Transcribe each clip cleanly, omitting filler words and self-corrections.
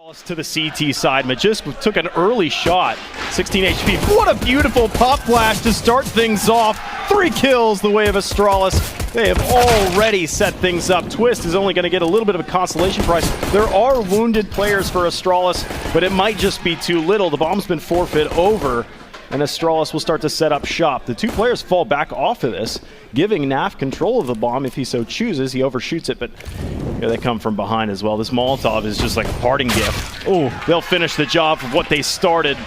To the CT side, Magisk took an early shot, 16 HP. What a beautiful pop flash to start things off. 3 kills the way of Astralis. They have already set things up. Twist is only going to get a little bit of a consolation prize. There are wounded players for Astralis, but it might just be too little. The bomb's been forfeit over, and Astralis will start to set up shop. The 2 players fall back off of this, giving Naf control of the bomb if he so chooses. He overshoots it, but here they come from behind as well. This Molotov is just like a parting gift. Oh, they'll finish the job of what they started.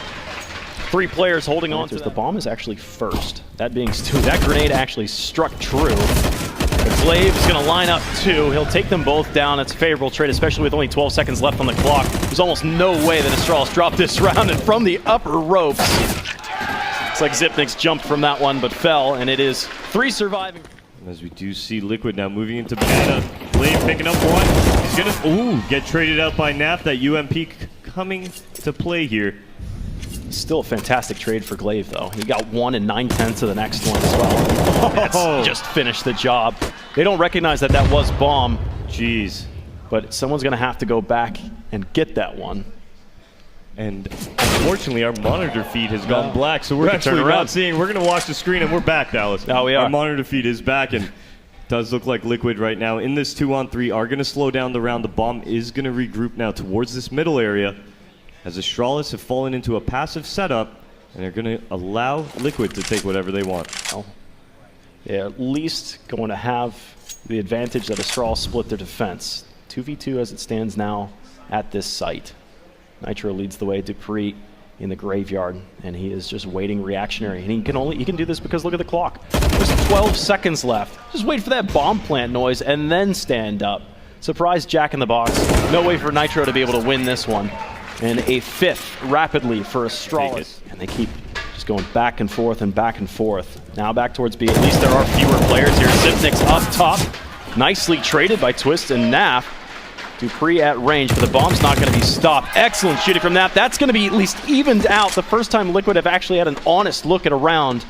3 players holding on to the bomb is actually first. That being Stu, that grenade actually struck true. The Glaive is going to line up 2. He'll take them both down. It's a favorable trade, especially with only 12 seconds left on the clock. There's almost no way that Astralis dropped this round, and from the upper ropes, looks like Zipnik's jumped from that one, but fell, and it is 3 surviving. As we do see Liquid now moving into Banana. Glaive picking up 1. He's gonna get traded out by Naf. That UMP coming to play here. Still a fantastic trade for Glaive, though. He got 1 and 9/10 of the next one as well. That's just finished the job. They don't recognize that that was bomb. Jeez. But someone's going to have to go back and get that one. And unfortunately, our monitor feed has gone black, so we're actually not seeing. We're going to watch the screen, and we're back, Dallas. Oh, we are. Our monitor feed is back, and it does look like Liquid right now in this 2-on-3 are going to slow down the round. The bomb is going to regroup now towards this middle area, as Astralis have fallen into a passive setup, and they're going to allow Liquid to take whatever they want. Oh. Yeah, at least going to have the advantage that Astralis split their defense. 2v2 as it stands now at this site. Nitro leads the way, Dupree in the graveyard, and he is just waiting reactionary. And he can do this because look at the clock. There's 12 seconds left. Just wait for that bomb plant noise and then stand up. Surprise Jack in the Box. No way for Nitro to be able to win this one. And a 5th rapidly for Astralis. And they keep just going back and forth and back and forth. Now back towards B. At least there are fewer players here. Zipnik's up top. Nicely traded by Twist and Naf. Dupree at range, but the bomb's not going to be stopped. Excellent shooting from Naf. That's going to be at least evened out. The first time Liquid have actually had an honest look at a round.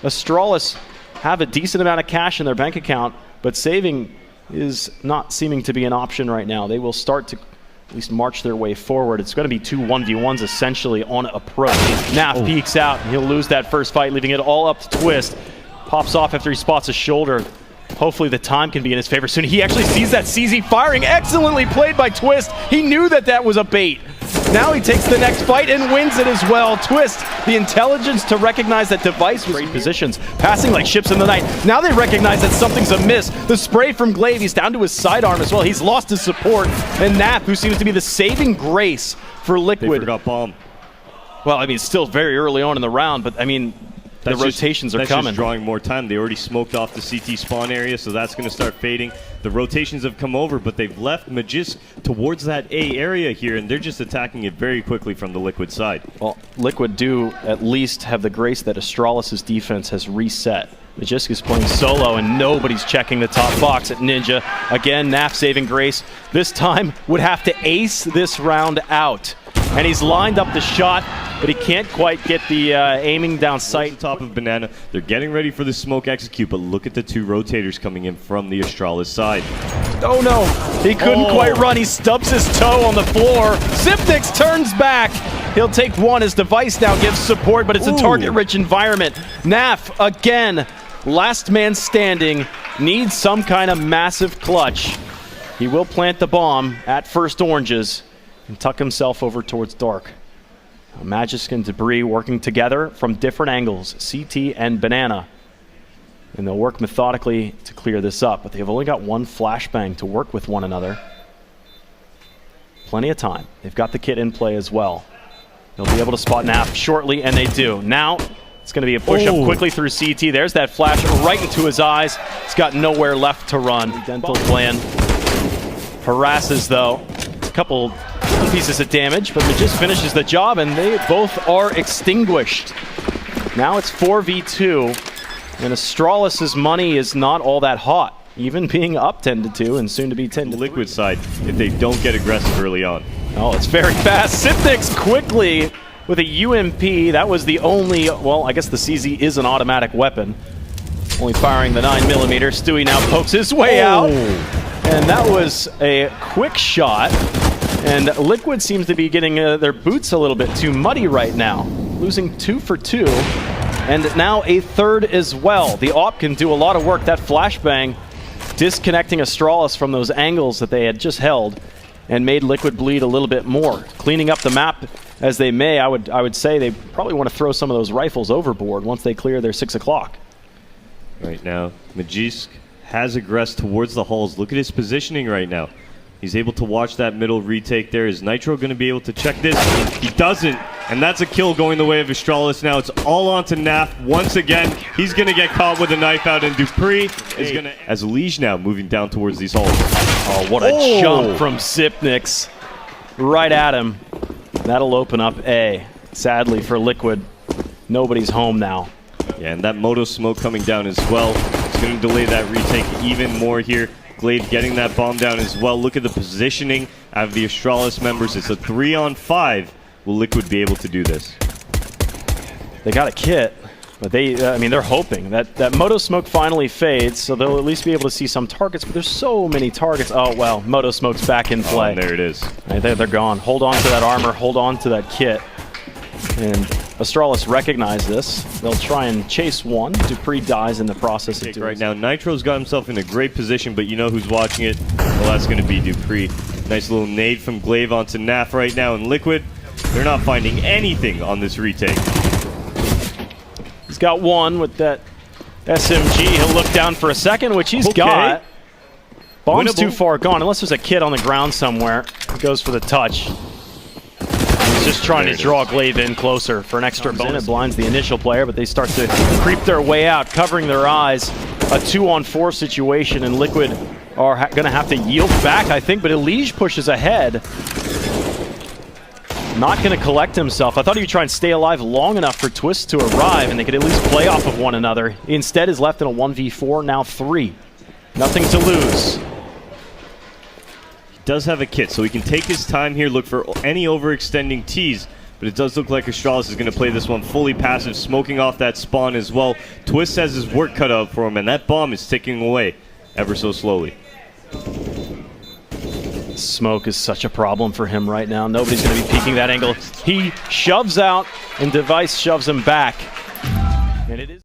Astralis have a decent amount of cash in their bank account, but saving is not seeming to be an option right now. They will start to at least march their way forward. It's going to be 2 1v1s essentially on approach. Naf peeks out, and he'll lose that first fight, leaving it all up to Twist. Pops off after he spots a shoulder. Hopefully the time can be in his favor soon. He actually sees that CZ firing. Excellently played by Twist. He knew that that was a bait. Now he takes the next fight and wins it as well. Twist, the intelligence to recognize that device was great positions, passing like ships in the night. Now they recognize that something's amiss. The spray from Glaive, he's down to his sidearm as well. He's lost his support. And Naf, who seems to be the saving grace for Liquid. They forgot bomb. Well, I mean, it's still very early on in the round, but I mean, the rotations are coming. That's just drawing more time. They already smoked off the CT spawn area, so that's going to start fading. The rotations have come over, but they've left Magisk towards that A area here, and they're just attacking it very quickly from the Liquid side. Well, Liquid do at least have the grace that Astralis' defense has reset. Magisk is playing solo, and nobody's checking the top box at Ninja. Again, Naf saving grace. This time would have to ace this round out. And he's lined up the shot, but he can't quite get the aiming down sight. On top of Banana, they're getting ready for the smoke execute, but look at the 2 rotators coming in from the Astralis side. Oh no, he couldn't quite run. He stubs his toe on the floor. Zipnik turns back. He'll take 1 as device now gives support, but it's a target-rich environment. Naf, again, last man standing, needs some kind of massive clutch. He will plant the bomb at first oranges and tuck himself over towards dark. Magisk and Debris working together from different angles, CT and Banana. And they'll work methodically to clear this up, but they've only got 1 flashbang to work with one another. Plenty of time. They've got the kit in play as well. They'll be able to spot Naf shortly, and they do. Now, it's going to be a push-up quickly through CT. There's that flash right into his eyes. He's got nowhere left to run. Dental plan harasses, though. A couple pieces of damage, but Magisk finishes the job, and they both are extinguished. Now it's 4v2, and Astralis' money is not all that hot, even being up 10-2 and soon to be 10-3. Liquid side, if they don't get aggressive early on. Oh, it's very fast. Zipnik's quickly with a UMP. That was the only, well, I guess the CZ is an automatic weapon. Only firing the 9mm. Stewie now pokes his way out. And that was a quick shot. And Liquid seems to be getting their boots a little bit too muddy right now. Losing 2 for 2. And now a third as well. The AWP can do a lot of work. That flashbang disconnecting Astralis from those angles that they had just held and made Liquid bleed a little bit more. Cleaning up the map as they may, I would say they probably want to throw some of those rifles overboard once they clear their 6 o'clock. Right now, Magisk has aggressed towards the halls. Look at his positioning right now. He's able to watch that middle retake there. Is Nitro going to be able to check this? He doesn't, and that's a kill going the way of Astralis now. It's all on to Naf once again. He's going to get caught with a knife out, and Dupree is going to... As Liege now moving down towards these halls. Oh, what a jump from Zipnix. Right at him. That'll open up A. Sadly for Liquid, nobody's home now. Yeah, and that Moto smoke coming down as well. It's going to delay that retake even more here. Glade getting that bomb down as well. Look at the positioning of the Astralis members. It's a 3-on-5. Will Liquid be able to do this? They got a kit, but I mean, they're hoping that Moto Smoke finally fades, so they'll at least be able to see some targets, but there's so many targets. Oh, well, Moto Smoke's back in play. And there it is. Right, they're gone. Hold on to that armor. Hold on to that kit. And Astralis recognize this. They'll try and chase one. Dupree dies in the process of doing right now. Nitro's got himself in a great position, but you know who's watching it? Well, that's going to be Dupree. Nice little nade from Glaive onto Naf right now. And Liquid, they're not finding anything on this retake. He's got one with that SMG. He'll look down for a second, which he's got. Bomb's too far gone, unless there's a kid on the ground somewhere. He goes for the touch. He's just trying to draw Glaive in closer for an extra bonus. It blinds the initial player, but they start to creep their way out, covering their eyes. A 2-on-4 situation, and Liquid are going to have to yield back, I think, but Elige pushes ahead. Not going to collect himself. I thought he would try and stay alive long enough for Twist to arrive, and they could at least play off of one another. Instead, is left in a 1v4, now 3. Nothing to lose. Does have a kit, so he can take his time here, look for any overextending tees, but it does look like Astralis is going to play this one fully passive, smoking off that spawn as well. Twist has his work cut out for him, and that bomb is ticking away ever so slowly. Smoke is such a problem for him right now. Nobody's going to be peeking that angle. He shoves out, and Device shoves him back.